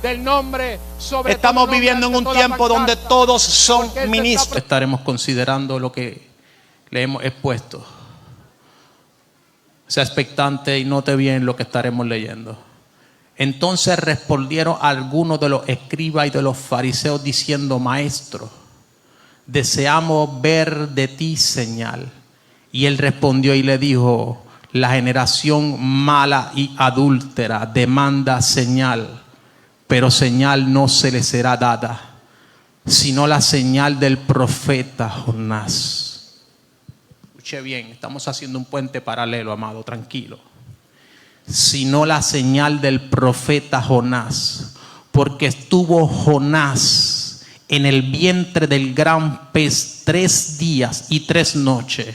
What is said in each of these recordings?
del nombre sobre Estamos todo nombre, viviendo en ante un toda tiempo donde pancarta, todos son porque Él se ministros. está Estaremos considerando lo que le hemos expuesto. Sea expectante y note bien lo que estaremos leyendo. Entonces respondieron algunos de los escribas y de los fariseos diciendo: Maestro, deseamos ver de ti señal. Y él respondió y le dijo: la generación mala y adúltera demanda señal, pero señal no se le será dada, sino la señal del profeta Jonás. Escuche bien, estamos haciendo un puente paralelo, amado, tranquilo. Sino la señal del profeta Jonás, porque estuvo Jonás en el vientre del gran pez 3 días y 3 noches.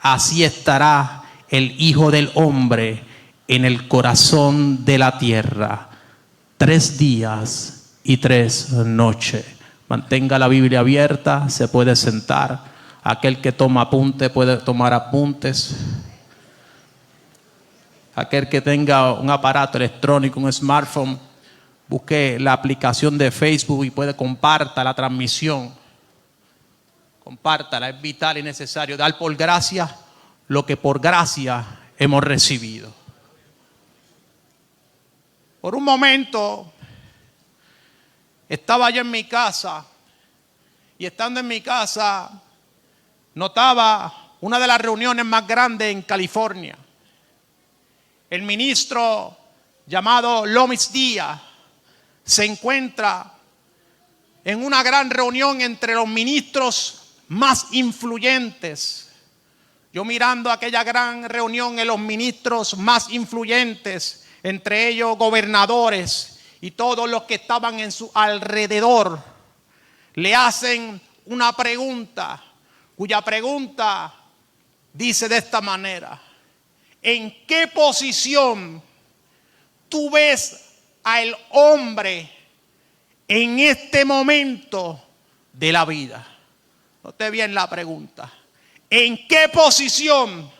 Así estará el Hijo del Hombre en el corazón de la tierra 3 días y 3 noches. Mantenga la Biblia abierta, se puede sentar. Aquel que toma apunte puede tomar apuntes. Aquel que tenga un aparato electrónico, un smartphone, busque la aplicación de Facebook y puede compartir la transmisión. Compártala, es vital y necesario dar por gracia lo que por gracia hemos recibido. Por un momento estaba yo en mi casa y estando en mi casa notaba una de las reuniones más grandes en California. El ministro llamado López Díaz se encuentra en una gran reunión entre los ministros más influyentes. Yo mirando aquella gran reunión en los ministros más influyentes, entre ellos gobernadores y todos los que estaban en su alrededor, le hacen una pregunta, cuya pregunta dice de esta manera: ¿en qué posición tú ves al hombre en este momento de la vida? Note bien la pregunta. ¿En qué posición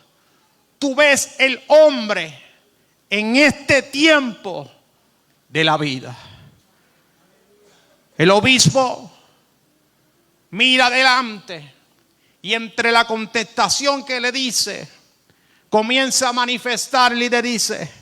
tú ves el hombre en este tiempo de la vida? El obispo mira adelante y entre la contestación que le dice, comienza a manifestarle y le dice: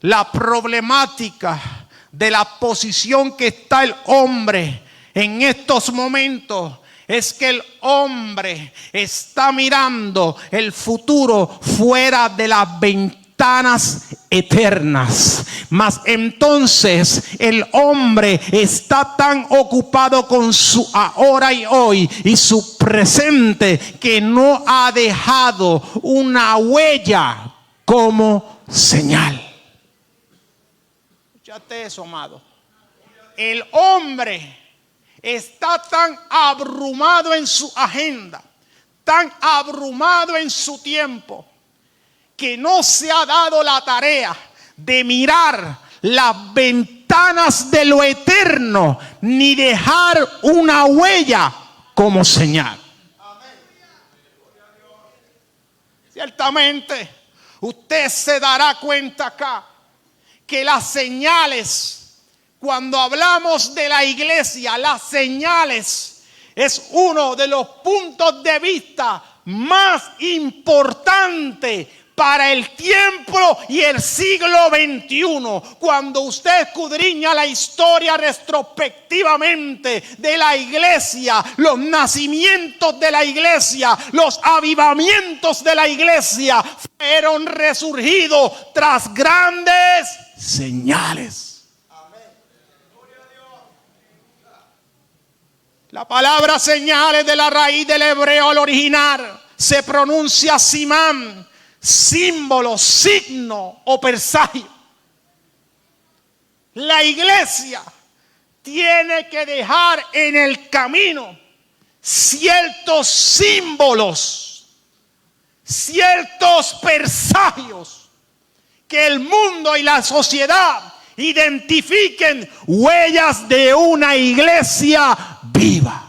la problemática de la posición que está el hombre en estos momentos es que el hombre está mirando el futuro fuera de las ventanas eternas. Mas entonces el hombre está tan ocupado con su ahora y hoy y su presente que no ha dejado una huella como señal. Escúchate eso, amado. El hombre está tan abrumado en su agenda, tan abrumado en su tiempo, que no se ha dado la tarea de mirar las ventanas de lo eterno, ni dejar una huella como señal. Ciertamente, usted se dará cuenta acá que las señales, cuando hablamos de la iglesia, las señales es uno de los puntos de vista más importantes para el tiempo y el siglo XXI. Cuando usted escudriña la historia retrospectivamente de la iglesia, los nacimientos de la iglesia, los avivamientos de la iglesia fueron resurgidos tras grandes señales. La palabra señales de la raíz del hebreo al original se pronuncia simán, símbolo, signo o presagio. La iglesia tiene que dejar en el camino ciertos símbolos, ciertos presagios, que el mundo y la sociedad identifiquen huellas de una iglesia viva.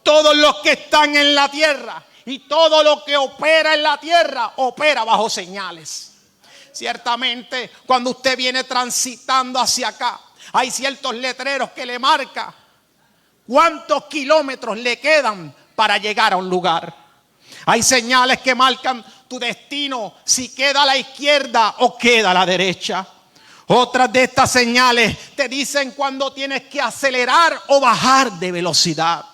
Todos los que están en la tierra y todo lo que opera en la tierra opera bajo señales. Ciertamente, cuando usted viene transitando hacia acá, hay ciertos letreros que le marcan cuántos kilómetros le quedan para llegar a un lugar. Hay señales que marcan tu destino, si queda a la izquierda o queda a la derecha. Otras de estas señales te dicen cuando tienes que acelerar o bajar de velocidad.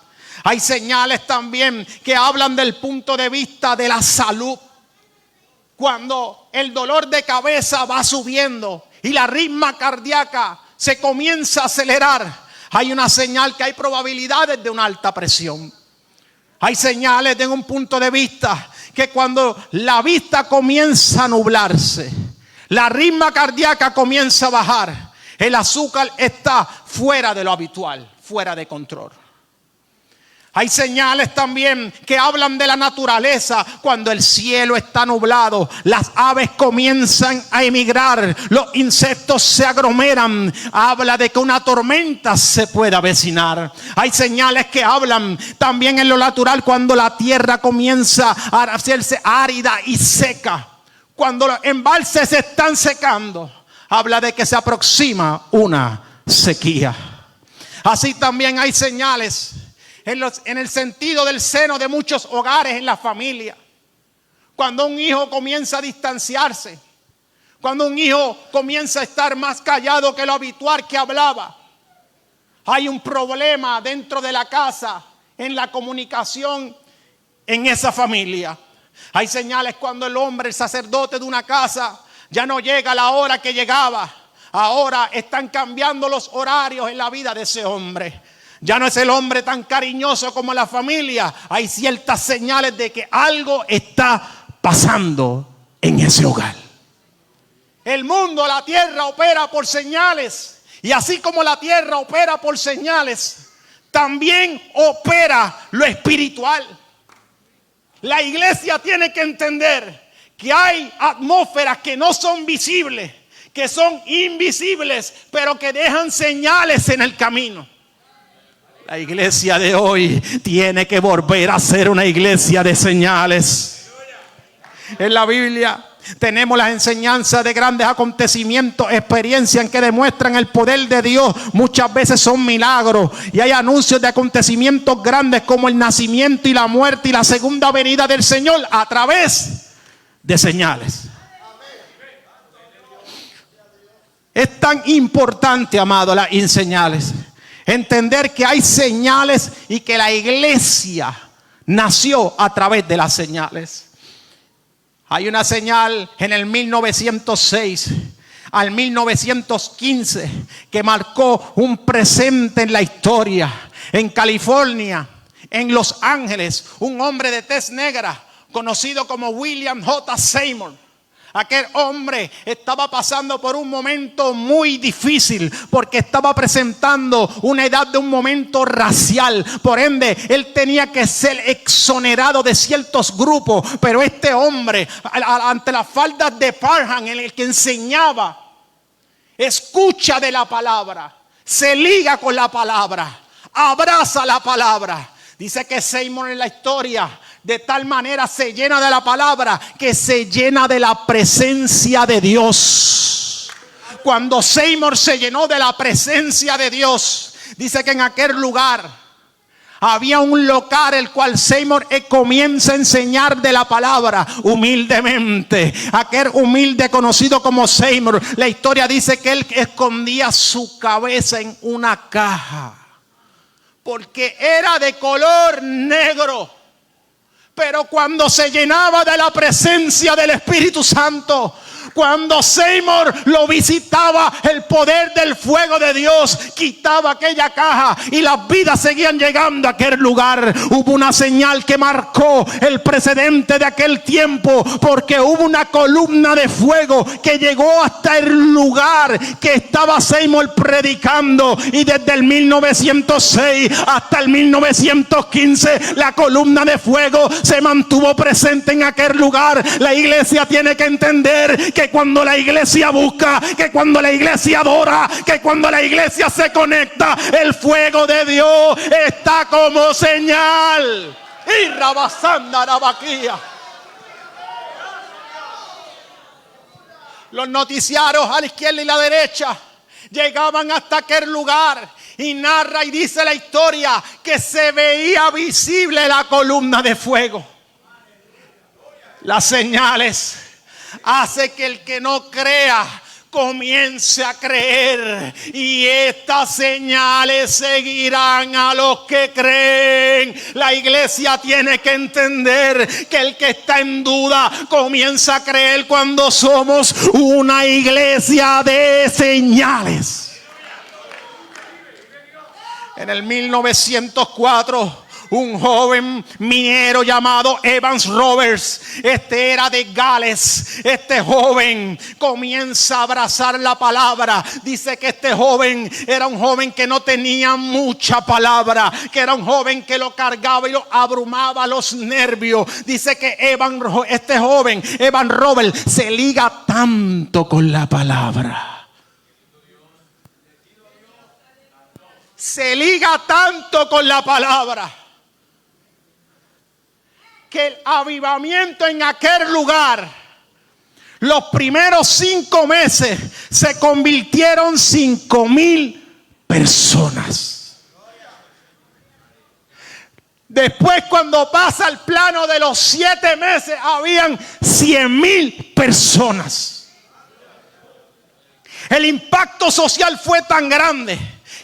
Hay señales también que hablan del punto de vista de la salud. Cuando el dolor de cabeza va subiendo y la ritma cardíaca se comienza a acelerar, hay una señal que hay probabilidades de una alta presión. Hay señales de un punto de vista que cuando la vista comienza a nublarse, la ritma cardíaca comienza a bajar, el azúcar está fuera de lo habitual, fuera de control. Hay señales también que hablan de la naturaleza. Cuando el cielo está nublado, las aves comienzan a emigrar, los insectos se aglomeran. Habla de que una tormenta se puede avecinar. Hay señales que hablan también en lo natural cuando la tierra comienza a hacerse árida y seca. Cuando los embalses se están secando, habla de que se aproxima una sequía. Así también hay señales en el sentido del seno de muchos hogares en la familia. Cuando un hijo comienza a distanciarse, cuando un hijo comienza a estar más callado que lo habitual que hablaba, hay un problema dentro de la casa, en la comunicación en esa familia. Hay señales cuando el hombre, el sacerdote de una casa, ya no llega a la hora que llegaba. Ahora están cambiando los horarios en la vida de ese hombre. Ya no es el hombre tan cariñoso como la familia. Hay ciertas señales de que algo está pasando en ese hogar. El mundo, la tierra opera por señales. Y así como la tierra opera por señales, también opera lo espiritual. La iglesia tiene que entender que hay atmósferas que no son visibles, que son invisibles, pero que dejan señales en el camino. La iglesia de hoy tiene que volver a ser una iglesia de señales. En la Biblia tenemos las enseñanzas de grandes acontecimientos, experiencias que demuestran el poder de Dios. Muchas veces son milagros y hay anuncios de acontecimientos grandes como el nacimiento y la muerte y la segunda venida del Señor a través de señales. Es tan importante, amado, las señales. Entender que hay señales y que la iglesia nació a través de las señales. Hay una señal en el 1906 al 1915 que marcó un presente en la historia. En California, en Los Ángeles, un hombre de tez negra conocido como William J. Seymour. Aquel hombre estaba pasando por un momento muy difícil porque estaba presentando una edad de un momento racial. Por ende, él tenía que ser exonerado de ciertos grupos. Pero este hombre, ante las faldas de Parham, en el que enseñaba, escucha de la palabra, se liga con la palabra, abraza la palabra. Dice que Seymour en la historia de tal manera se llena de la palabra que se llena de la presencia de Dios. Cuando Seymour se llenó de la presencia de Dios, dice que en aquel lugar había un local el cual Seymour comienza a enseñar de la palabra humildemente. Aquel humilde conocido como Seymour, la historia dice que él escondía su cabeza en una caja porque era de color negro. Pero cuando se llenaba de la presencia del Espíritu Santo, cuando Seymour lo visitaba, el poder del fuego de Dios quitaba aquella caja y las vidas seguían llegando a aquel lugar. Hubo una señal que marcó el precedente de aquel tiempo, porque hubo una columna de fuego que llegó hasta el lugar que estaba Seymour predicando, y desde el 1906 hasta el 1915 la columna de fuego se mantuvo presente en aquel lugar. La iglesia tiene que entender que cuando la iglesia busca, que cuando la iglesia adora, que cuando la iglesia se conecta, el fuego de Dios está como señal. Y rabasanda rabaquía. Los noticiarios a la izquierda y la derecha llegaban hasta aquel lugar y narra y dice la historia que se veía visible la columna de fuego. Las señales hace que el que no crea comience a creer, y estas señales seguirán a los que creen. La iglesia tiene que entender que el que está en duda comienza a creer cuando somos una iglesia de señales. En el 1904, un joven minero llamado Evans Roberts, era de Gales. Este joven comienza a abrazar la palabra. Dice que este joven era un joven que no tenía mucha palabra, que era un joven que lo cargaba y lo abrumaba los nervios. Dice que este joven, Evans Roberts, se liga tanto con la palabra. Se liga tanto con la palabra que el avivamiento en aquel lugar, los primeros 5 meses, se convirtieron 5,000 personas. Después, cuando pasa el plano de los 7 meses, habían 100,000 personas. El impacto social fue tan grande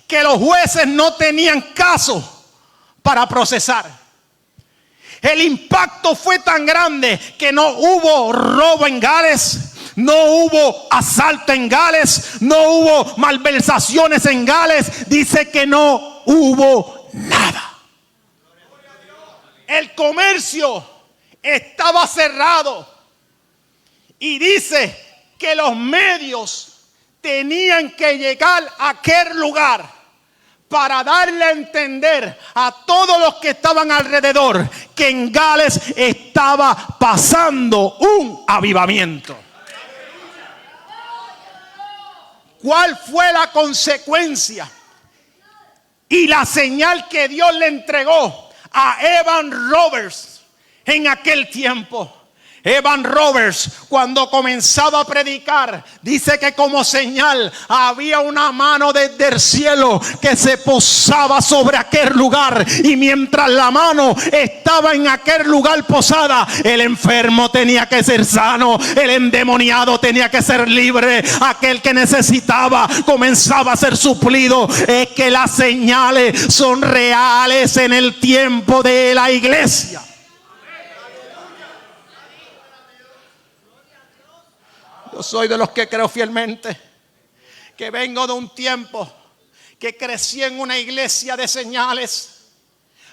que los jueces no tenían caso para procesar. El impacto fue tan grande que no hubo robo en Gales, no hubo asalto en Gales, no hubo malversaciones en Gales. Dice que no hubo nada. El comercio estaba cerrado y dice que los medios tenían que llegar a aquel lugar para darle a entender a todos los que estaban alrededor que en Gales estaba pasando un avivamiento. ¿Cuál fue la consecuencia y la señal que Dios le entregó a Evans Roberts en aquel tiempo? Evans Roberts, cuando comenzaba a predicar, dice que como señal había una mano desde el cielo que se posaba sobre aquel lugar, y mientras la mano estaba en aquel lugar posada, el enfermo tenía que ser sano, el endemoniado tenía que ser libre, aquel que necesitaba comenzaba a ser suplido. Es que las señales son reales en el tiempo de la iglesia. Yo soy de los que creo fielmente que vengo de un tiempo que crecí en una iglesia de señales.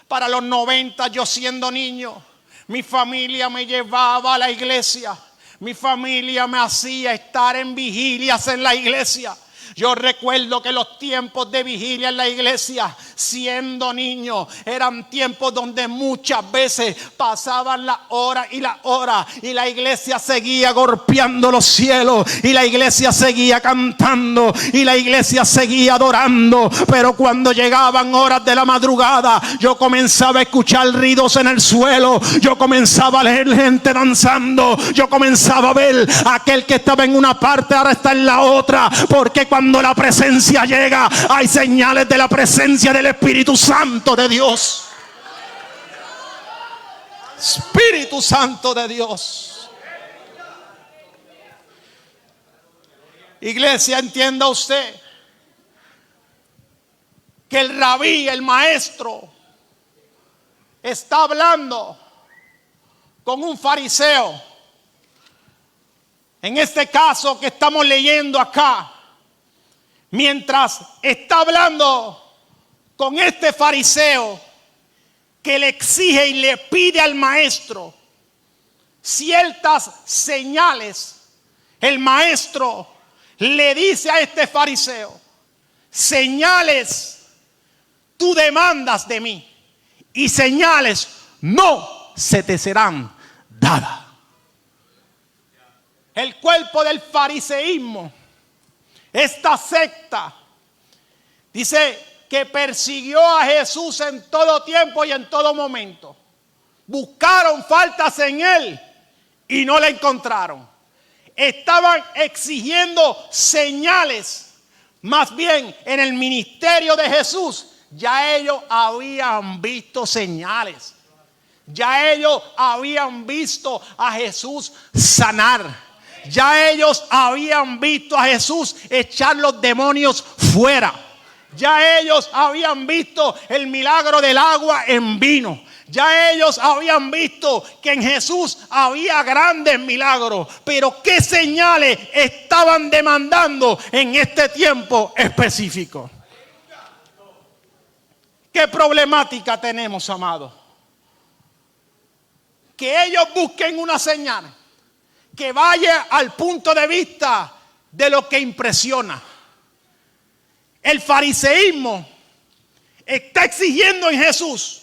Para los 90, yo siendo niño, mi familia me llevaba a la iglesia. Mi familia me hacía estar en vigilias en la iglesia. Yo recuerdo que los tiempos de vigilia en la iglesia, siendo niño, eran tiempos donde muchas veces pasaban la hora y la iglesia seguía golpeando los cielos, y la iglesia seguía cantando, y la iglesia seguía adorando. Pero cuando llegaban horas de la madrugada, yo comenzaba a escuchar ruidos en el suelo, yo comenzaba a ver gente danzando, yo comenzaba a ver a aquel que estaba en una parte ahora está en la otra, porque cuando la presencia llega, hay señales de la presencia del Espíritu Santo de Dios. Espíritu Santo de Dios. Iglesia, entienda usted que el rabí, el maestro, está hablando con un fariseo. En este caso que estamos leyendo acá, mientras está hablando con este fariseo que le exige y le pide al maestro ciertas señales, el maestro le dice a este fariseo: señales tú demandas de mí, y señales no se te serán dadas. El cuerpo del fariseísmo, esta secta, dice que persiguió a Jesús en todo tiempo y en todo momento. Buscaron faltas en él y no la encontraron. estaban exigiendo señales. Más bien, en el ministerio de Jesús, ya ellos habían visto señales. Ya ellos habían visto a Jesús sanar. Ya ellos habían visto a Jesús echar los demonios fuera. Ya ellos habían visto el milagro del agua en vino. Ya ellos habían visto que en Jesús había grandes milagros. Pero ¿qué señales estaban demandando en este tiempo específico? ¿Qué problemática tenemos, amados? Que ellos busquen una señal que vaya al punto de vista de lo que impresiona. El fariseísmo está exigiendo en Jesús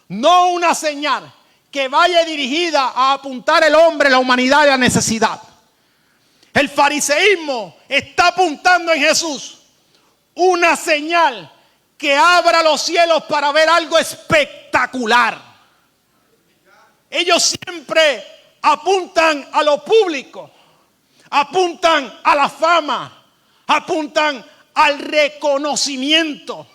no una señal que vaya dirigida a apuntar el hombre, la humanidad y la necesidad. El fariseísmo está apuntando en Jesús una señal que abra los cielos para ver algo espectacular. Ellos siempre apuntan a lo público, apuntan a la fama, apuntan al reconocimiento.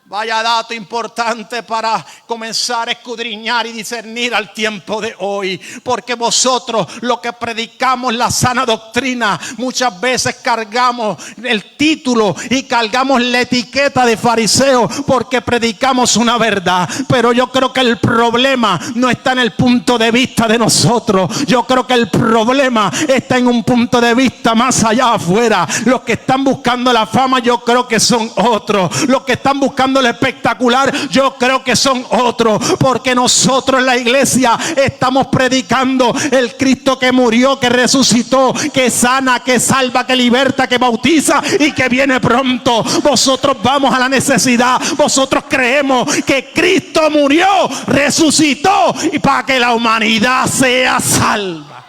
Vaya dato importante para comenzar a escudriñar y discernir al tiempo de hoy. Porque vosotros, lo que predicamos la sana doctrina, muchas veces cargamos el título y cargamos la etiqueta de fariseo porque predicamos una verdad. Pero yo creo que el problema no está en el punto de vista de nosotros. Yo creo que el problema está en un punto de vista más allá afuera. Los que están buscando la fama, yo creo que son otros. Los que están buscando lo espectacular, yo creo que son otros, porque nosotros en la iglesia estamos predicando el Cristo que murió, que resucitó, que sana, que salva, que liberta, que bautiza y que viene pronto. Vosotros vamos a la necesidad, vosotros creemos que Cristo murió, resucitó y para que la humanidad sea salva.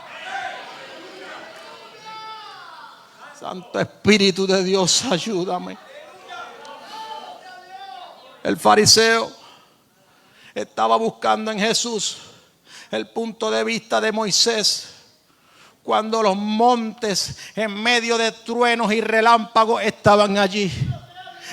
Santo Espíritu de Dios, ayúdame. El fariseo estaba buscando en Jesús el punto de vista de Moisés, cuando los montes en medio de truenos y relámpagos estaban allí.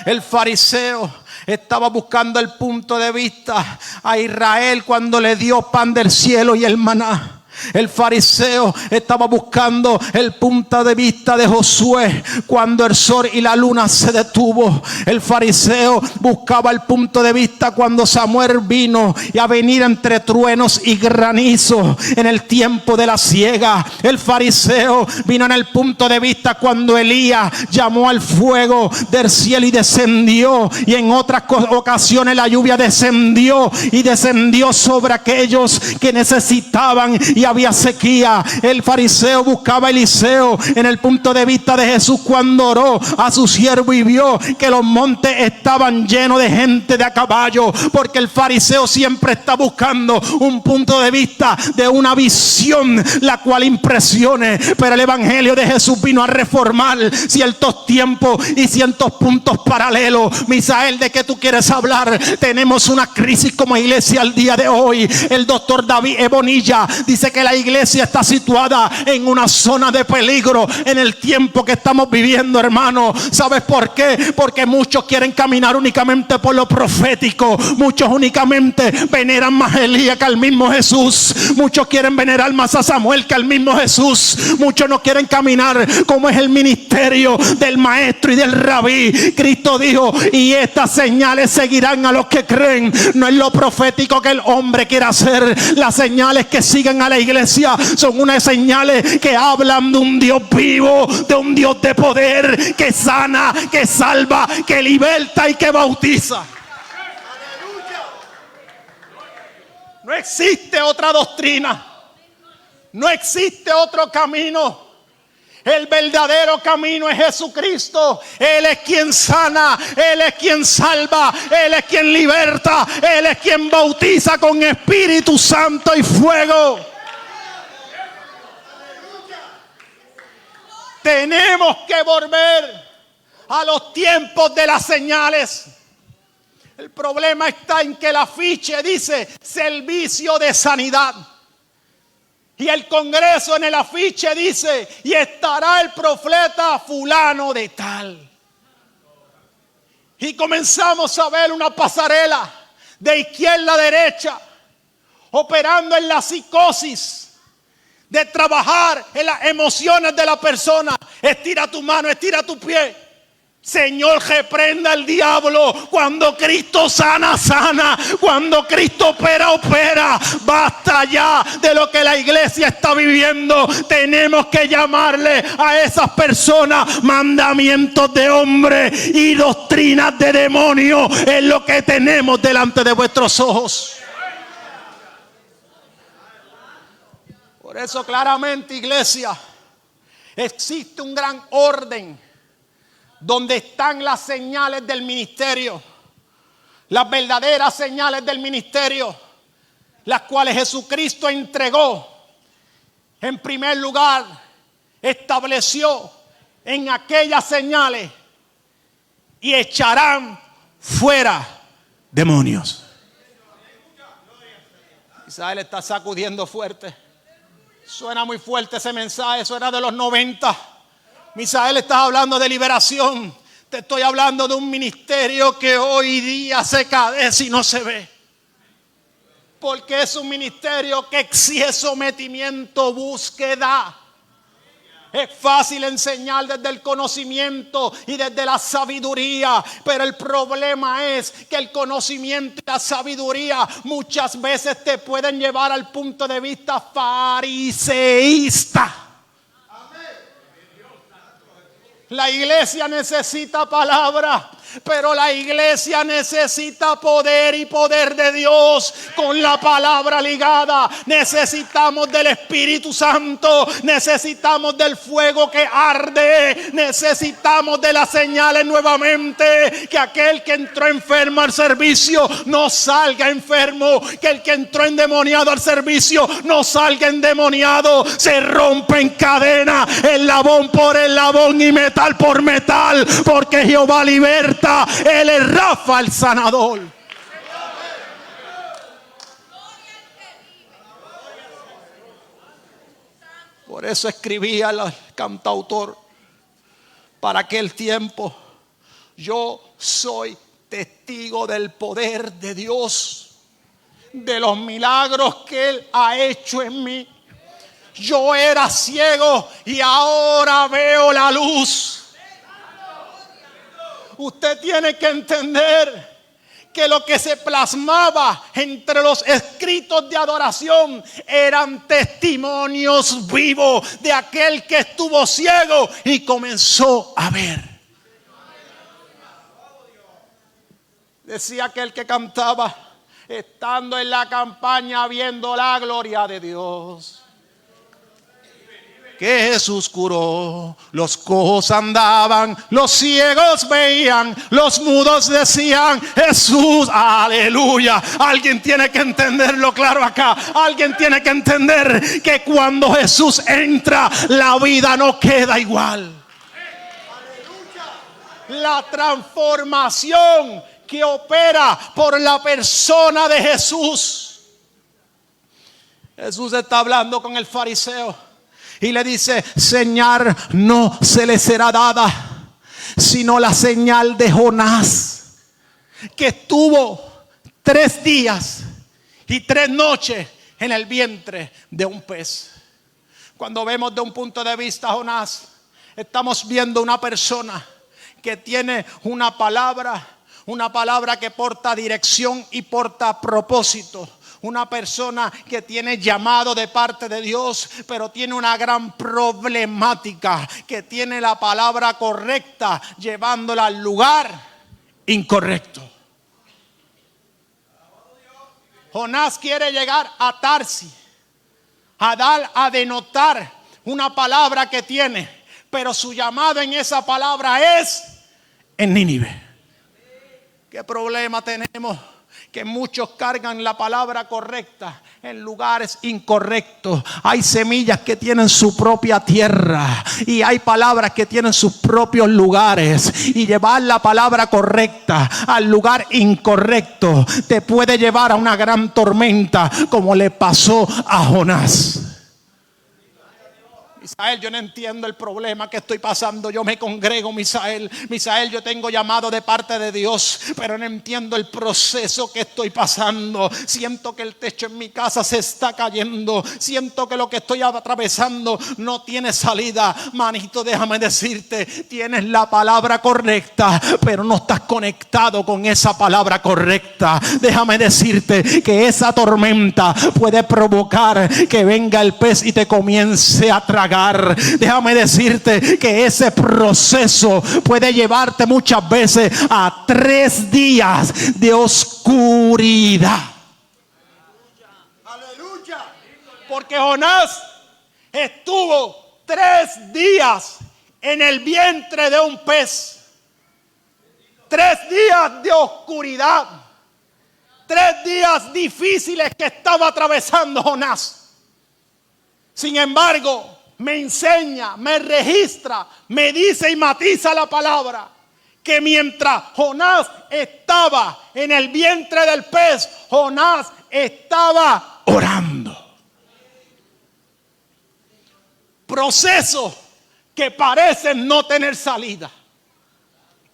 El fariseo estaba buscando el punto de vista a Israel cuando le dio pan del cielo y el maná. El fariseo estaba buscando el punto de vista de Josué cuando el sol y la luna se detuvo. El fariseo buscaba el punto de vista cuando Samuel vino y a venir entre truenos y granizo en el tiempo de la siega. El fariseo vino en el punto de vista cuando Elías llamó al fuego del cielo y descendió, y en otras ocasiones la lluvia descendió y descendió sobre aquellos que necesitaban y había sequía. El fariseo buscaba a Eliseo en el punto de vista de Jesús cuando oró a su siervo y vio que los montes estaban llenos de gente de a caballo, porque el fariseo siempre está buscando un punto de vista de una visión la cual impresione. Pero el evangelio de Jesús vino a reformar ciertos tiempos y ciertos puntos paralelos. Misael, ¿de qué tú quieres hablar? Tenemos una crisis como iglesia al día de hoy. El doctor David Ebonilla dice que la iglesia está situada en una zona de peligro en el tiempo que estamos viviendo, hermano. ¿Sabes por qué? Porque muchos quieren caminar únicamente por lo profético. Muchos únicamente veneran más a Elías que al mismo Jesús. Muchos quieren venerar más a Samuel que al mismo Jesús. Muchos no quieren caminar como es el ministerio del maestro y del rabí. Cristo dijo: y estas señales seguirán a los que creen. No es lo profético que el hombre quiere hacer. Las señales que siguen a la iglesia son unas señales que hablan de un Dios vivo, de un Dios de poder, que sana, que salva, que liberta y que bautiza. No existe otra doctrina, no existe otro camino. El verdadero camino es Jesucristo. Él es quien sana, Él es quien salva, Él es quien liberta, Él es quien bautiza con Espíritu Santo y fuego. Tenemos que volver a los tiempos de las señales. El problema está en que el afiche dice servicio de sanidad. Y el Congreso en el afiche dice: y estará el profeta fulano de tal. Y comenzamos a ver una pasarela de izquierda a derecha, operando en la psicosis de trabajar en las emociones de la persona. Estira tu mano, estira tu pie. Señor, reprenda al diablo. Cuando Cristo sana, sana. Cuando Cristo opera, opera. Basta ya de lo que la iglesia está viviendo. Tenemos que llamarle a esas personas mandamientos de hombre y doctrinas de demonio. Es lo que tenemos delante de vuestros ojos. Por eso claramente, iglesia, existe un gran orden donde están las señales del ministerio, las verdaderas señales del ministerio, las cuales Jesucristo entregó. En primer lugar, estableció en aquellas señales: y echarán fuera demonios. Israel está sacudiendo fuerte. Suena muy fuerte ese mensaje, suena de los 90. Misael, estás hablando de liberación. Te estoy hablando de un ministerio que hoy día se cadece y no se ve. Porque es un ministerio que exige sometimiento, búsqueda. Es fácil enseñar desde el conocimiento y desde la sabiduría, pero el problema es que el conocimiento y la sabiduría muchas veces te pueden llevar al punto de vista fariseísta. La iglesia necesita palabra, pero la iglesia necesita poder y poder de Dios con la palabra ligada. Necesitamos del Espíritu Santo, necesitamos del fuego que arde, necesitamos de las señales nuevamente. Que aquel que entró enfermo al servicio no salga enfermo, que el que entró endemoniado al servicio no salga endemoniado. Se rompen cadenas, eslabón por eslabón y metal por metal, porque Jehová liberta. Él es Rafa, el sanador. Por eso escribía el cantautor: para aquel tiempo yo soy testigo del poder de Dios, de los milagros que Él ha hecho en mí. Yo era ciego y ahora veo la luz. Usted tiene que entender que lo que se plasmaba entre los escritos de adoración eran testimonios vivos de aquel que estuvo ciego y comenzó a ver. Decía aquel que cantaba: estando en la campaña viendo la gloria de Dios, que Jesús curó, los cojos andaban, los ciegos veían, los mudos decían: Jesús, aleluya. Alguien tiene que entenderlo claro acá. Alguien tiene que entender que cuando Jesús entra, la vida no queda igual. La transformación que opera por la persona de Jesús. Jesús está hablando con el fariseo y le dice: señal no se le será dada, sino la señal de Jonás, que estuvo 3 días y 3 noches en el vientre de un pez. Cuando vemos de un punto de vista a Jonás, estamos viendo una persona que tiene una palabra que porta dirección y porta propósito. Una persona que tiene llamado de parte de Dios, pero tiene una gran problemática, que tiene la palabra correcta, llevándola al lugar incorrecto. Jonás quiere llegar a Tarsis, a denotar una palabra que tiene, pero su llamado en esa palabra es en Nínive. ¿Qué problema tenemos? Que muchos cargan la palabra correcta en lugares incorrectos. Hay semillas que tienen su propia tierra y hay palabras que tienen sus propios lugares, y llevar la palabra correcta al lugar incorrecto te puede llevar a una gran tormenta, como le pasó a Jonás. Misael, yo no entiendo el problema que estoy pasando. Yo me congrego, Misael. Misael, yo tengo llamado de parte de Dios, pero no entiendo el proceso que estoy pasando. Siento que el techo en mi casa se está cayendo. Siento que lo que estoy atravesando no tiene salida. Manito, déjame decirte, tienes la palabra correcta, pero no estás conectado con esa palabra correcta. Déjame decirte que esa tormenta puede provocar que venga el pez y te comience a tragar. Déjame decirte que ese proceso puede llevarte muchas veces a 3 días de oscuridad. Aleluya. Porque Jonás estuvo 3 días en el vientre de un pez. 3 días de oscuridad. 3 días difíciles que estaba atravesando Jonás. Sin embargo, me enseña, me registra, me dice y matiza la palabra que mientras Jonás estaba en el vientre del pez, Jonás estaba orando. Procesos que parecen no tener salida.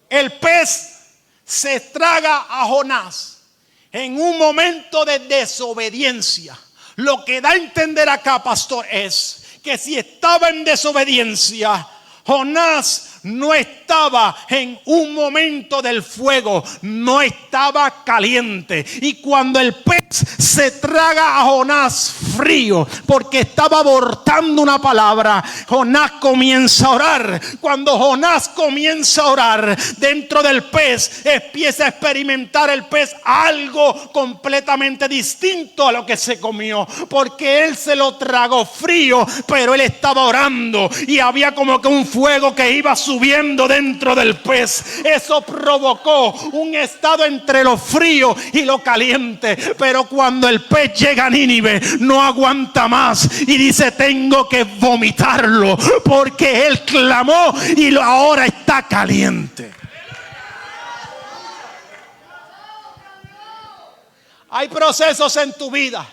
El pez se traga a Jonás en un momento de desobediencia. Lo que da a entender acá, pastor, es que si estaba en desobediencia, Jonás no estaba en un momento del fuego, no estaba caliente. Y cuando el pez se traga a Jonás frío, porque estaba abortando una palabra, Jonás comienza a orar. Cuando Jonás comienza a orar, dentro del pez empieza a experimentar el pez algo completamente distinto a lo que se comió, porque él se lo tragó frío, pero él estaba orando y había como que un fuego que iba subiendo dentro del pez. Eso provocó un estado entre lo frío y lo caliente. Pero cuando el pez llega a Nínive, no aguanta más y dice: tengo que vomitarlo, porque él clamó y ahora está caliente. Hay procesos en tu vida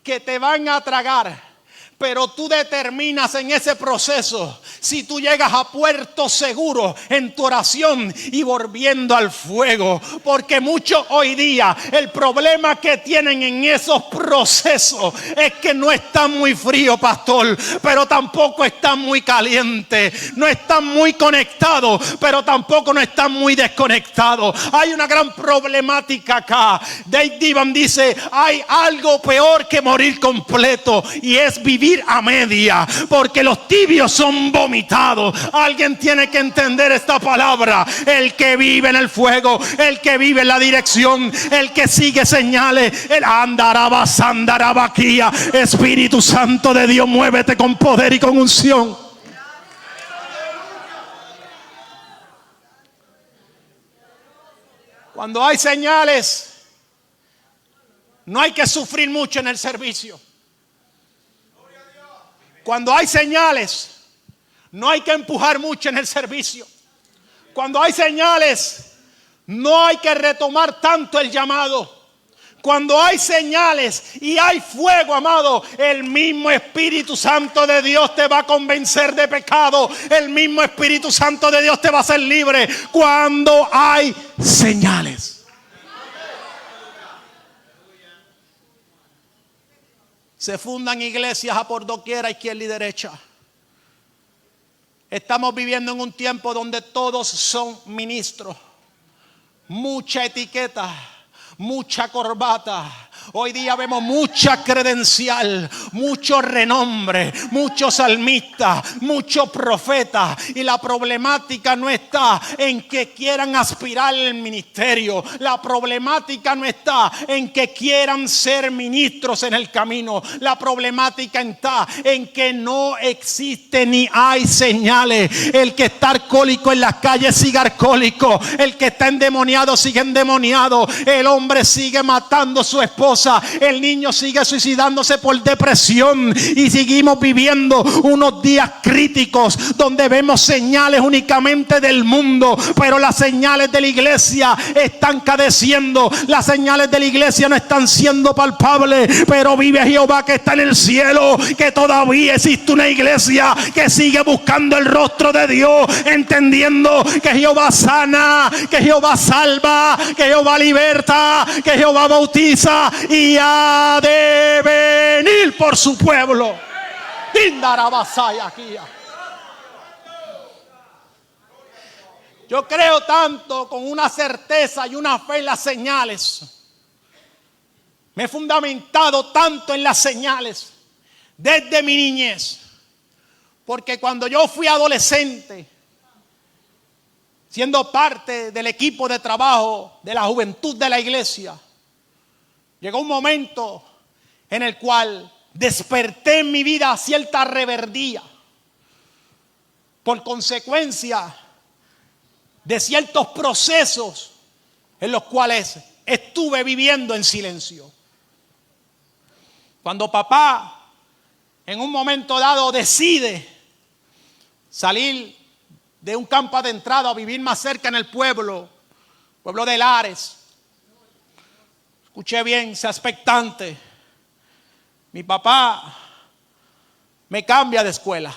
que te van a tragar, pero tú determinas en ese proceso si tú llegas a puerto seguro en tu oración y volviendo al fuego. Porque muchos hoy día, el problema que tienen en esos procesos es que no están muy fríos, pastor, pero tampoco están muy calientes. No están muy conectados, pero tampoco no están muy desconectados. Hay una gran problemática acá. Dave Divan dice: hay algo peor que morir completo, y es vivir a media, porque los tibios son vomitados. Alguien tiene que entender esta palabra. El que vive en el fuego, el que vive en la dirección, el que sigue señales, el andarabaquía. Espíritu Santo de Dios, muévete con poder y con unción. Cuando hay señales, no hay que sufrir mucho en el servicio. Cuando hay señales, no hay que empujar mucho en el servicio. Cuando hay señales, no hay que retomar tanto el llamado. Cuando hay señales y hay fuego, amado, el mismo Espíritu Santo de Dios te va a convencer de pecado. El mismo Espíritu Santo de Dios te va a hacer libre cuando hay señales. Se fundan iglesias a por doquiera, izquierda y derecha. Estamos viviendo en un tiempo donde todos son ministros. Mucha etiqueta, mucha corbata. Hoy día vemos mucha credencial, mucho renombre, muchos salmistas, muchos profetas. Y la problemática no está en que quieran aspirar al ministerio. La problemática no está en que quieran ser ministros en el camino. La problemática está en que no existe ni hay señales. El que está alcohólico en las calles sigue alcohólico. El que está endemoniado sigue endemoniado. El hombre sigue matando a su esposa. cosa, el niño sigue suicidándose por depresión y seguimos viviendo unos días críticos donde vemos señales únicamente del mundo, pero las señales de la iglesia están cadeciendo, las señales de la iglesia no están siendo palpables, pero vive Jehová que está en el cielo, que todavía existe una iglesia que sigue buscando el rostro de Dios, entendiendo que Jehová sana, que Jehová salva, que Jehová liberta, que Jehová bautiza y ha de venir por su pueblo. Yo creo tanto con una certeza y una fe en las señales. Me he fundamentado tanto en las señales desde mi niñez. Porque cuando yo fui adolescente, siendo parte del equipo de trabajo de la juventud de la iglesia, llegó un momento en el cual desperté en mi vida cierta reverdía por consecuencia de ciertos procesos en los cuales estuve viviendo en silencio. Cuando papá en un momento dado decide salir de un campo de entrada a vivir más cerca en el pueblo de Lares, escuché bien, sea expectante. Mi papá me cambia de escuela.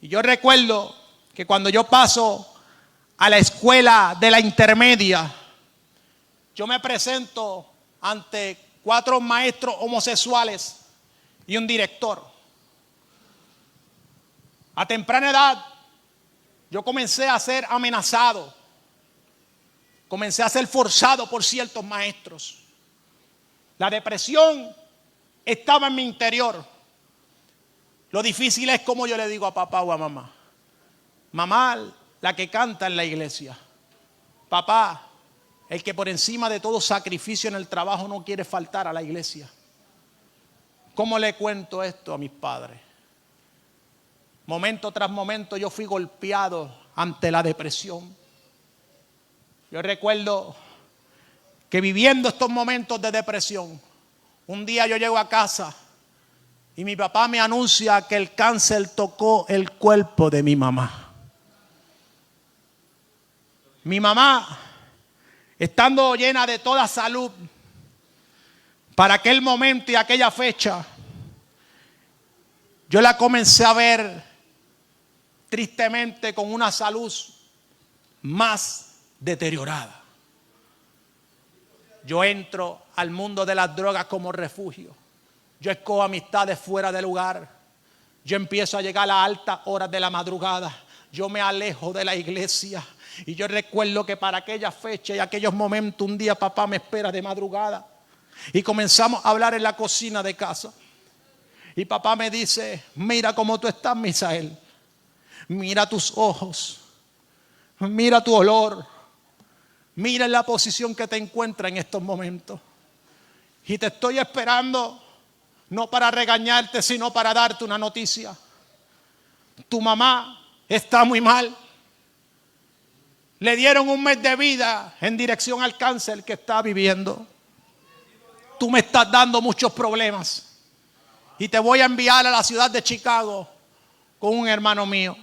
Y yo recuerdo que cuando yo paso a la escuela de la intermedia, yo me presento ante 4 maestros homosexuales y un director. A temprana edad, yo comencé a ser amenazado. Comencé a ser forzado por ciertos maestros. La depresión estaba en mi interior. Lo difícil es como yo le digo a papá o a mamá. Mamá, la que canta en la iglesia. Papá, el que por encima de todo sacrificio en el trabajo no quiere faltar a la iglesia. ¿Cómo le cuento esto a mis padres? Momento tras momento yo fui golpeado ante la depresión. Yo recuerdo que viviendo estos momentos de depresión, un día yo llego a casa y mi papá me anuncia que el cáncer tocó el cuerpo de mi mamá. Mi mamá, estando llena de toda salud, para aquel momento y aquella fecha, yo la comencé a ver tristemente con una salud más deteriorada. Yo entro al mundo de las drogas como refugio. Yo escojo amistades fuera de lugar. Yo empiezo a llegar a altas horas de la madrugada. Yo me alejo de la iglesia. Y yo recuerdo que para aquella fecha y aquellos momentos, un día papá me espera de madrugada. Y comenzamos a hablar en la cocina de casa. Y papá me dice: mira cómo tú estás, Misael. Mira tus ojos. Mira tu olor. Mira en la posición que te encuentras en estos momentos. Y te estoy esperando, no para regañarte, sino para darte una noticia. Tu mamá está muy mal. Le dieron 1 mes de vida en dirección al cáncer que está viviendo. Tú me estás dando muchos problemas. Y te voy a enviar a la ciudad de Chicago con un hermano mío.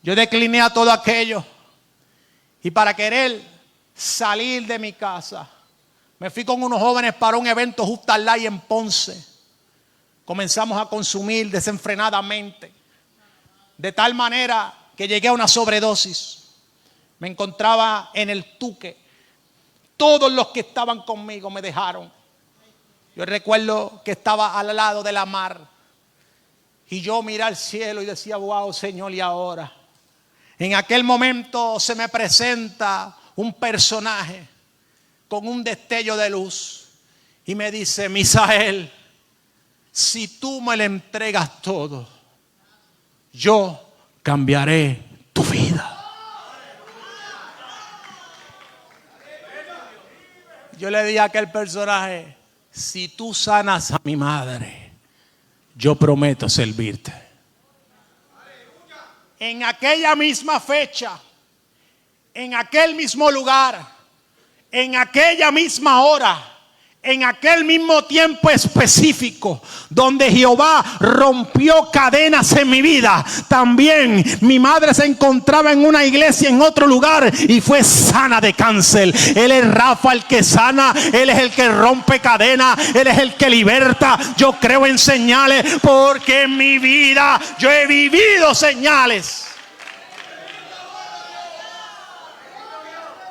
Yo decliné a todo aquello. Y para querer salir de mi casa, me fui con unos jóvenes para un evento justo al lado en Ponce. Comenzamos a consumir desenfrenadamente. De tal manera que llegué a una sobredosis. Me encontraba en el Tuque. Todos los que estaban conmigo me dejaron. Yo recuerdo que estaba al lado de la mar. Y yo miré al cielo y decía: wow, Señor, ¿y ahora? En aquel momento se me presenta un personaje con un destello de luz. Y me dice: Misael, si tú me le entregas todo, yo cambiaré tu vida. Yo le dije a aquel personaje: si tú sanas a mi madre, yo prometo servirte. En aquella misma fecha, en aquel mismo lugar, en aquella misma hora, en aquel mismo tiempo específico donde Jehová rompió cadenas en mi vida, también mi madre se encontraba en una iglesia en otro lugar y fue sana de cáncer. Él es Rafa el que sana, Él es el que rompe cadenas, Él es el que liberta. Yo creo en señales porque en mi vida yo he vivido señales.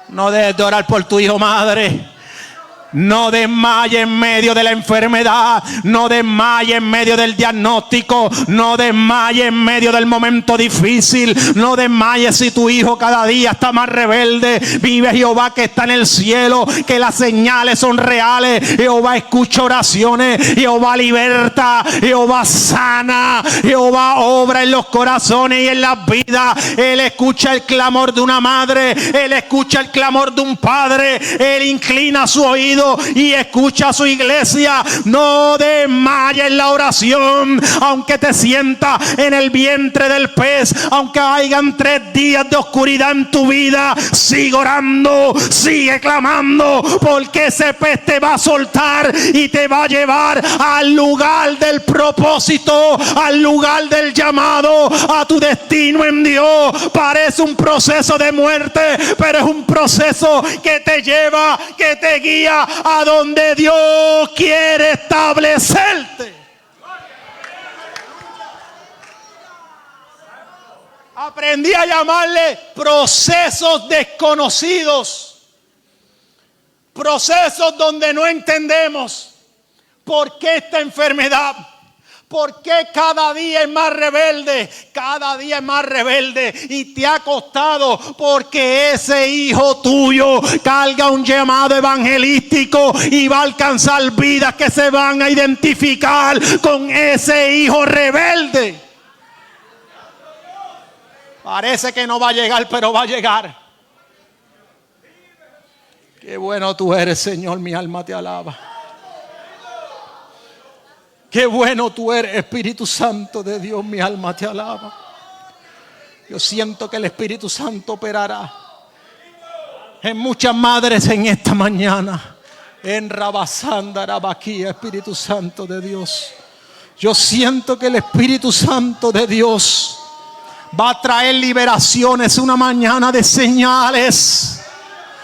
No dejes de orar por tu hijo, madre. No desmayes en medio de la enfermedad. No desmayes en medio del diagnóstico. No desmayes en medio del momento difícil. No desmayes si tu hijo cada día está más rebelde. Vive Jehová que está en el cielo, que las señales son reales. Jehová escucha oraciones. Jehová liberta. Jehová sana. Jehová obra en los corazones y en las vidas. Él escucha el clamor de una madre. Él escucha el clamor de un padre. Él inclina su oído y escucha a su iglesia. No desmayes en la oración, aunque te sientas en el vientre del pez, aunque hayan 3 días de oscuridad en tu vida. Sigue orando, sigue clamando, porque ese pez te va a soltar y te va a llevar al lugar del propósito, al lugar del llamado, a tu destino en Dios. Parece un proceso de muerte, pero es un proceso que te lleva, que te guía a donde Dios quiere establecerte. Aprendí a llamarle procesos desconocidos, procesos donde no entendemos por qué esta enfermedad. ¿Por qué cada día es más rebelde? Cada día es más rebelde y te ha costado, porque ese hijo tuyo carga un llamado evangelístico y va a alcanzar vidas que se van a identificar con ese hijo rebelde. Parece que no va a llegar, pero va a llegar. Qué bueno tú eres, Señor, mi alma te alaba. Qué bueno tú eres, Espíritu Santo de Dios, mi alma te alaba. Yo siento que el Espíritu Santo operará en muchas madres en esta mañana. En Rabasanda, Rabaquía, Espíritu Santo de Dios. Yo siento que el Espíritu Santo de Dios va a traer liberaciones, una mañana de señales.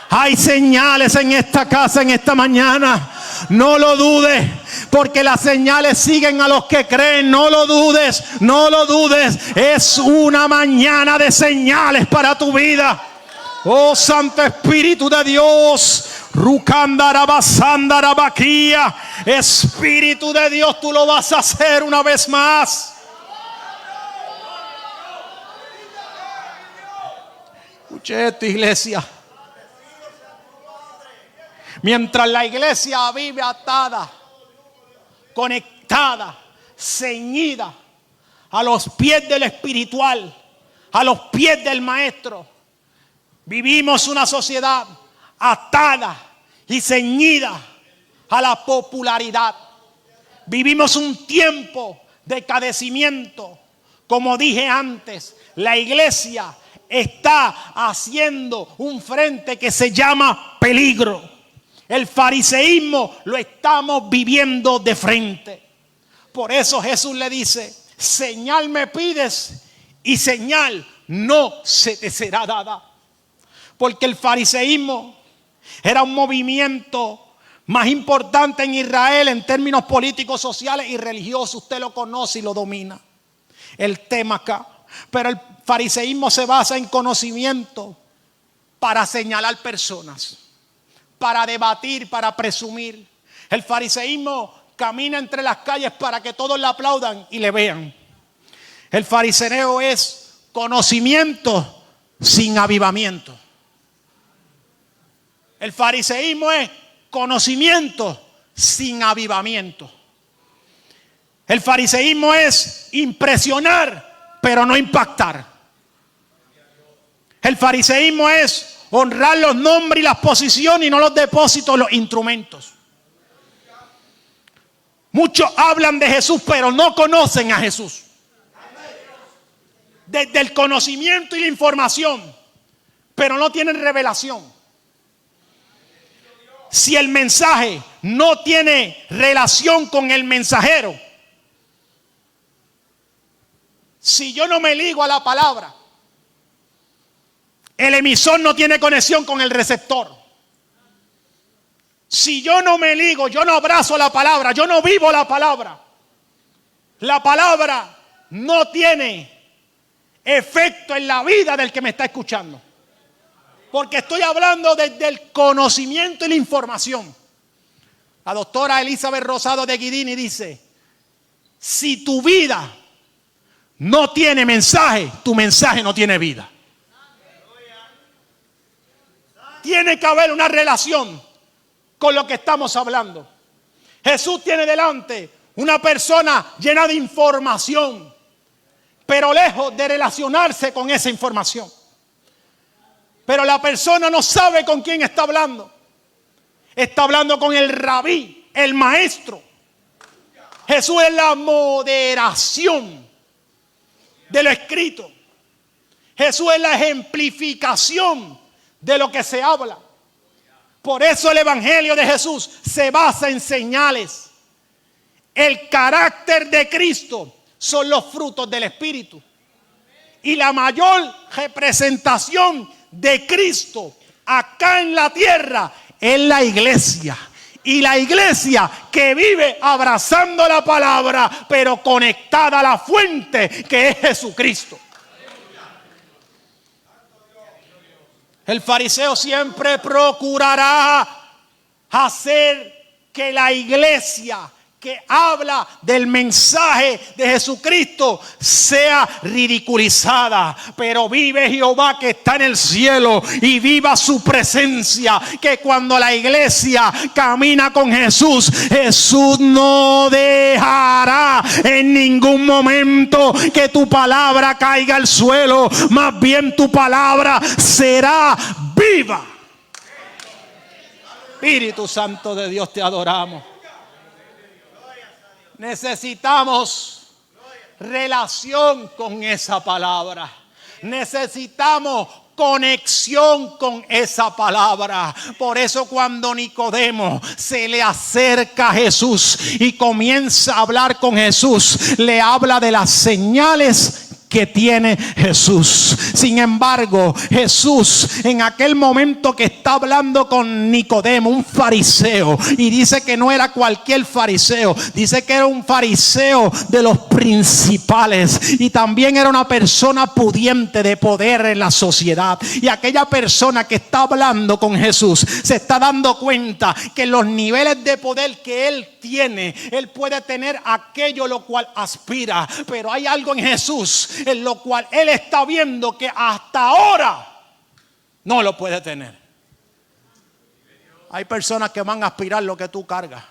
Hay señales en esta casa en esta mañana. No lo dudes, porque las señales siguen a los que creen. No lo dudes, no lo dudes. Es una mañana de señales para tu vida. Oh Santo Espíritu de Dios, Rucandarabasandarabakía, Espíritu de Dios, tú lo vas a hacer una vez más. Escuche esto, iglesia. Mientras la iglesia vive atada, conectada, ceñida a los pies del espiritual, a los pies del maestro, vivimos una sociedad atada y ceñida a la popularidad. Vivimos un tiempo de cadecimiento. Como dije antes, la iglesia está haciendo un frente que se llama peligro. El fariseísmo lo estamos viviendo de frente. Por eso Jesús le dice: señal me pides y señal no se te será dada. Porque el fariseísmo era un movimiento más importante en Israel en términos políticos, sociales y religiosos. Usted lo conoce y lo domina. El tema acá. Pero el fariseísmo se basa en conocimiento para señalar personas, para debatir, para presumir. El fariseísmo camina entre las calles para que todos le aplaudan y le vean. El fariseo es conocimiento sin avivamiento. El fariseísmo es conocimiento sin avivamiento. El fariseísmo es impresionar, pero no impactar. El fariseísmo es honrar los nombres y las posiciones y no los depósitos, los instrumentos. Muchos hablan de Jesús, pero no conocen a Jesús. Desde el conocimiento y la información, pero no tienen revelación. si el mensaje no tiene relación con el mensajero, si yo no me ligo a la palabra, el emisor no tiene conexión con el receptor. Si yo no me ligo, yo no abrazo la palabra, yo no vivo la palabra no tiene efecto en la vida del que me está escuchando. Porque estoy hablando desde el conocimiento y la información. La doctora Elizabeth Rosado de Guidini dice: si tu vida no tiene mensaje, tu mensaje no tiene vida. Tiene que haber una relación con lo que estamos hablando. Jesús tiene delante una persona llena de información, pero lejos de relacionarse con esa información. Pero la persona no sabe con quién está hablando. Está hablando con el rabí, el maestro. Jesús es la moderación de lo escrito. Jesús es la ejemplificación de lo que se habla. Por eso el evangelio de Jesús se basa en señales. El carácter de Cristo son los frutos del Espíritu. Y la mayor representación de Cristo acá en la tierra es la iglesia. Y la iglesia que vive abrazando la palabra, pero conectada a la fuente que es Jesucristo. El fariseo siempre procurará hacer que la iglesia que habla del mensaje de Jesucristo sea ridiculizada. Pero vive Jehová que está en el cielo y viva su presencia, que cuando la iglesia camina con Jesús, Jesús no dejará en ningún momento que tu palabra caiga al suelo. Más bien tu palabra será viva. Espíritu Santo de Dios, te adoramos. Necesitamos relación con esa palabra. Necesitamos conexión con esa palabra. Por eso cuando Nicodemo se le acerca a Jesús y comienza a hablar con Jesús, le habla de las señales que tiene Jesús. Sin embargo, Jesús en aquel momento que está hablando con Nicodemo, un fariseo, y dice que no era cualquier fariseo, dice que era un fariseo de los principales, y también era una persona pudiente, de poder en la sociedad. Y aquella persona que está hablando con Jesús se está dando cuenta que los niveles de poder que él tiene, él puede tener aquello lo cual aspira, pero hay algo en Jesús en lo cual él está viendo que hasta ahora no lo puede tener. Hay personas que van a aspirar lo que tú cargas.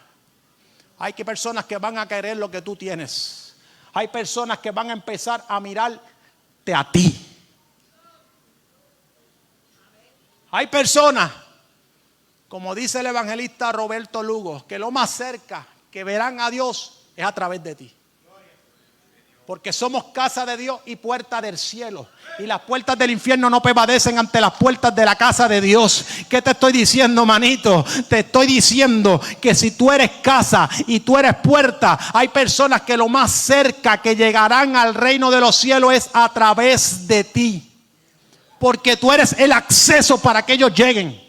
Hay personas que van a querer lo que tú tienes. Hay personas que van a empezar a mirarte a ti. Hay personas, como dice el evangelista Roberto Lugo, que lo más cerca que verán a Dios es a través de ti. Porque somos casa de Dios y puerta del cielo. Y las puertas del infierno no prevalecen ante las puertas de la casa de Dios. ¿Qué te estoy diciendo, manito? Te estoy diciendo que si tú eres casa y tú eres puerta, hay personas que lo más cerca que llegarán al reino de los cielos es a través de ti. Porque tú eres el acceso para que ellos lleguen.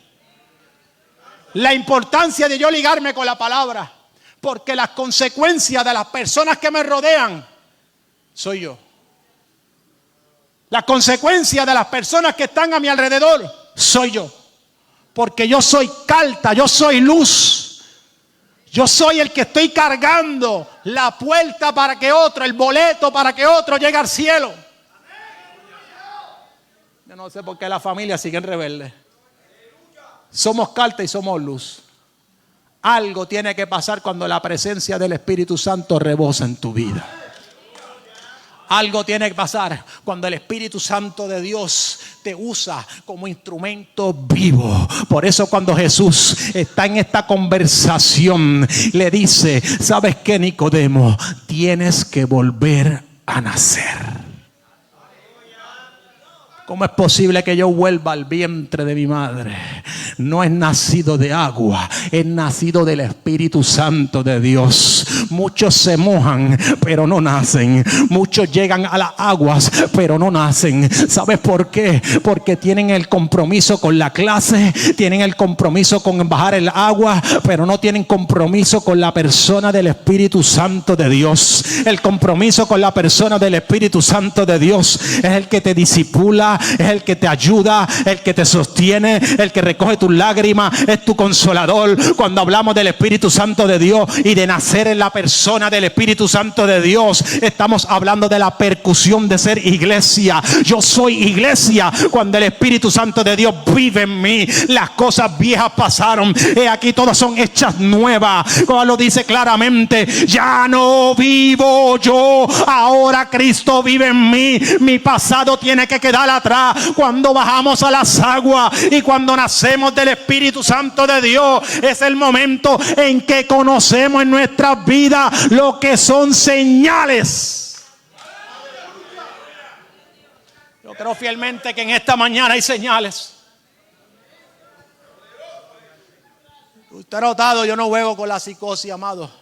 La importancia de yo ligarme con la palabra. Porque las consecuencias de las personas que me rodean soy yo. La consecuencia de las personas que están a mi alrededor soy yo. Porque yo soy carta, yo soy luz. Yo soy el que estoy cargando la puerta para que otro, el boleto para que otro llegue al cielo. Yo no sé por qué la familia sigue rebelde. Somos carta y somos luz. Algo tiene que pasar cuando la presencia del Espíritu Santo rebosa en tu vida. Algo tiene que pasar cuando el Espíritu Santo de Dios te usa como instrumento vivo. Por eso cuando Jesús está en esta conversación, le dice: ¿sabes qué, Nicodemo? Tienes que volver a nacer. ¿Cómo es posible que yo vuelva al vientre de mi madre? No es nacido de agua, es nacido del Espíritu Santo de Dios. Muchos se mojan, pero no nacen. Muchos llegan a las aguas, pero no nacen. ¿Sabes por qué? Porque tienen el compromiso con la clase, tienen el compromiso con bajar el agua, pero no tienen compromiso con la persona del Espíritu Santo de Dios. El compromiso con la persona del Espíritu Santo de Dios es el que te disipula, es el que te ayuda, el que te sostiene, el que recoge tus lágrimas, es tu consolador. Cuando hablamos del Espíritu Santo de Dios y de nacer en la persona del Espíritu Santo de Dios, estamos hablando de la percusión de ser iglesia. Yo soy iglesia cuando el Espíritu Santo de Dios vive en mí. Las cosas viejas pasaron, aquí todas son hechas nuevas. Como lo dice claramente, ya no vivo yo, ahora Cristo vive en mí. Mi pasado tiene que quedar atrás. Cuando bajamos a las aguas y cuando nacemos del Espíritu Santo de Dios, es el momento en que conocemos en nuestras vidas lo que son señales. Yo creo fielmente que en esta mañana hay señales. Usted ha notado, yo no juego con la psicosis, amado.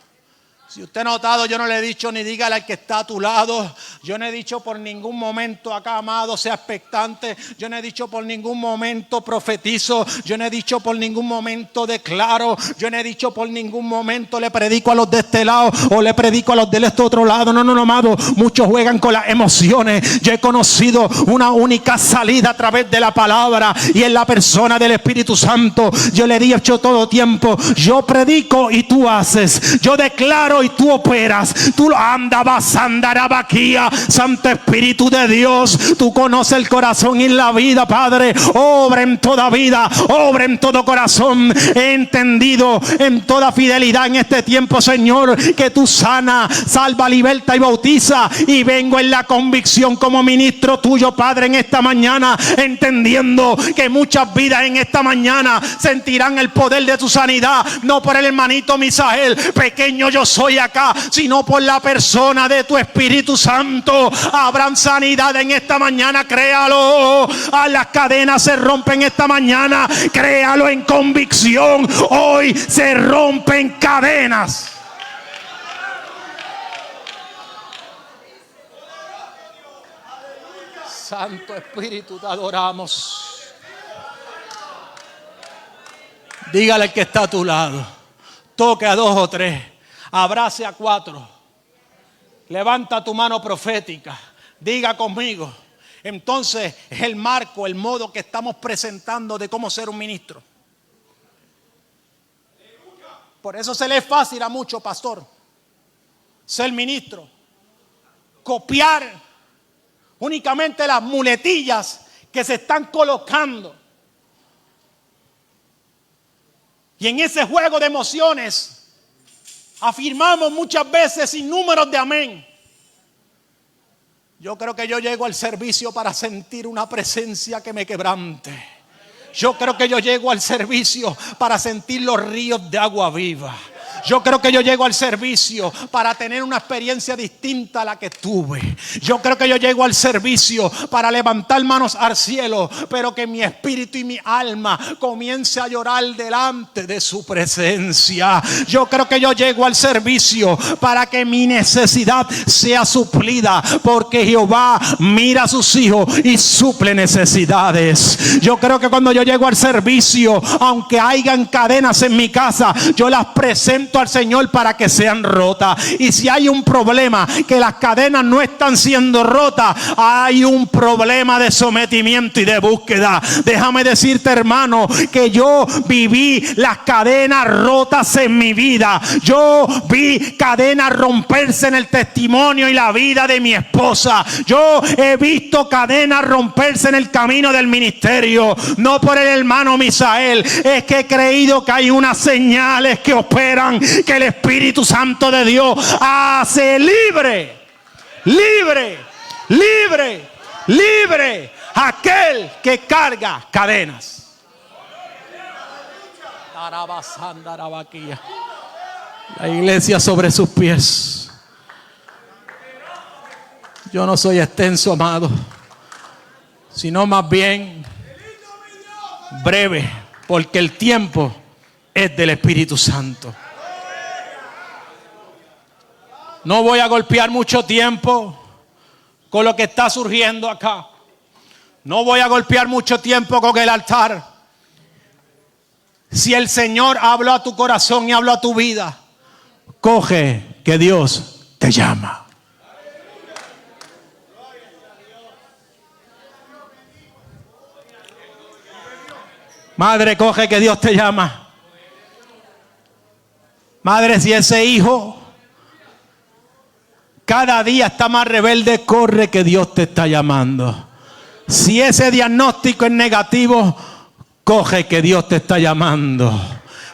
Si usted ha notado, yo no le he dicho ni dígale al que está a tu lado. Yo no he dicho por ningún momento acá, amado, sea expectante. Yo no he dicho por ningún momento profetizo. Yo no he dicho por ningún momento declaro. Yo no he dicho por ningún momento le predico a los de este lado o le predico a los del este otro lado. No, amado. Muchos juegan con las emociones. Yo he conocido una única salida a través de la palabra y en la persona del Espíritu Santo. Yo le he dicho todo tiempo, yo predico y tú haces. Yo declaro y tú operas. Tú andabas, andarabaquía. Santo Espíritu de Dios, tú conoces el corazón y la vida, Padre. Obra en toda vida, obra en todo corazón. He entendido en toda fidelidad en este tiempo, Señor, que tú sana, salva, liberta y bautiza. Y vengo en la convicción como ministro tuyo, Padre, en esta mañana, entendiendo que muchas vidas en esta mañana sentirán el poder de tu sanidad, no por el hermanito Misael, pequeño yo soy acá, sino por la persona de tu Espíritu Santo. Habrán sanidad en esta mañana, créalo. Las cadenas se rompen esta mañana, créalo en convicción. Hoy se rompen cadenas. Santo Espíritu, te adoramos. Dígale al que está a tu lado, toque a 2 o 3, abrace a 4, levanta tu mano profética, diga conmigo. Entonces es el marco, el modo que estamos presentando de cómo ser un ministro. Por eso se le es fácil a muchos, pastor, ser ministro, copiar únicamente las muletillas que se están colocando. Y en ese juego de emociones afirmamos muchas veces sin números de amén. Yo creo que yo llego al servicio para sentir una presencia que me quebrante. Yo creo que yo llego al servicio para sentir los ríos de agua viva. Yo creo que yo llego al servicio para tener una experiencia distinta a la que tuve. Yo creo que yo llego al servicio para levantar manos al cielo, pero que mi espíritu y mi alma comience a llorar delante de su presencia. Yo creo que yo llego al servicio para que mi necesidad sea suplida, porque Jehová mira a sus hijos y suple necesidades. Yo creo que cuando yo llego al servicio, aunque hayan cadenas en mi casa, yo las presento al Señor para que sean rotas. Y si hay un problema que las cadenas no están siendo rotas, hay un problema de sometimiento y de búsqueda. Déjame decirte, hermano, que yo viví las cadenas rotas en mi vida. Yo vi cadenas romperse en el testimonio y la vida de mi esposa. Yo he visto cadenas romperse en el camino del ministerio, no por el hermano Misael, es que he creído que hay unas señales que operan, que el Espíritu Santo de Dios hace libre aquel que carga cadenas. La iglesia sobre sus pies. Yo no soy extenso, amado. sino más bien breve, porque el tiempo es del Espíritu Santo. No voy a golpear mucho tiempo con lo que está surgiendo acá. No voy a golpear mucho tiempo con el altar. Si el Señor habló a tu corazón y habló a tu vida, coge que Dios te llama. Madre, coge que Dios te llama. Madre, si ese hijo cada día está más rebelde, corre que Dios te está llamando. Si ese diagnóstico es negativo, coge que Dios te está llamando.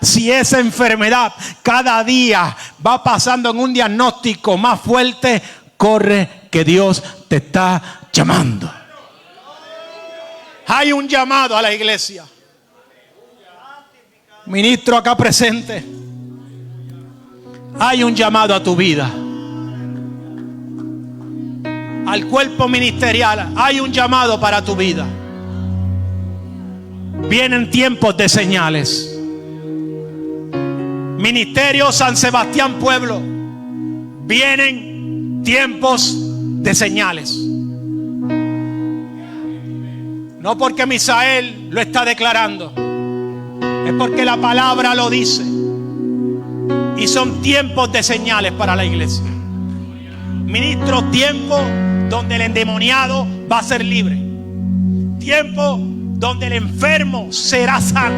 Si esa enfermedad cada día va pasando en un diagnóstico más fuerte, corre que Dios te está llamando. Hay un llamado a la iglesia. Ministro acá presente, hay un llamado a tu vida. Al cuerpo ministerial, hay un llamado para tu vida. Vienen tiempos de señales. Ministerio San Sebastián Pueblo, vienen tiempos de señales. No porque Misael lo está declarando, es porque la palabra lo dice. Y son tiempos de señales para la iglesia. Ministro, tiempo donde el endemoniado va a ser libre. Tiempo donde el enfermo será sano.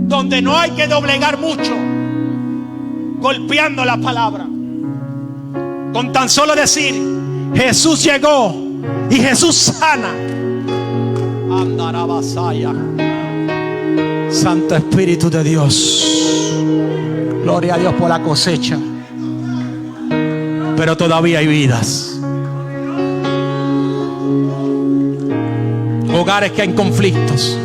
Donde no hay que doblegar mucho, golpeando la palabra. Con tan solo decir, Jesús llegó y Jesús sana. Andará vasalla. Santo Espíritu de Dios. Gloria a Dios por la cosecha. Pero todavía hay vidas. Hogares que hay conflictos.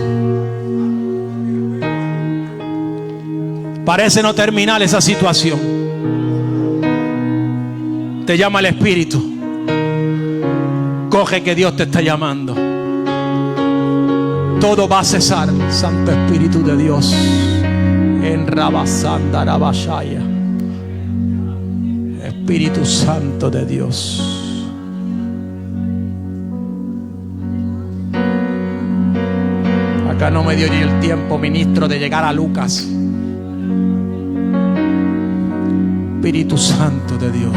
Parece no terminar esa situación. Te llama el Espíritu. Coge que Dios te está llamando. Todo va a cesar. Santo Espíritu de Dios. En Rabasanda Rabashaya. Espíritu Santo de Dios. Acá no me dio ni el tiempo, ministro, de llegar a Lucas. Espíritu Santo de Dios.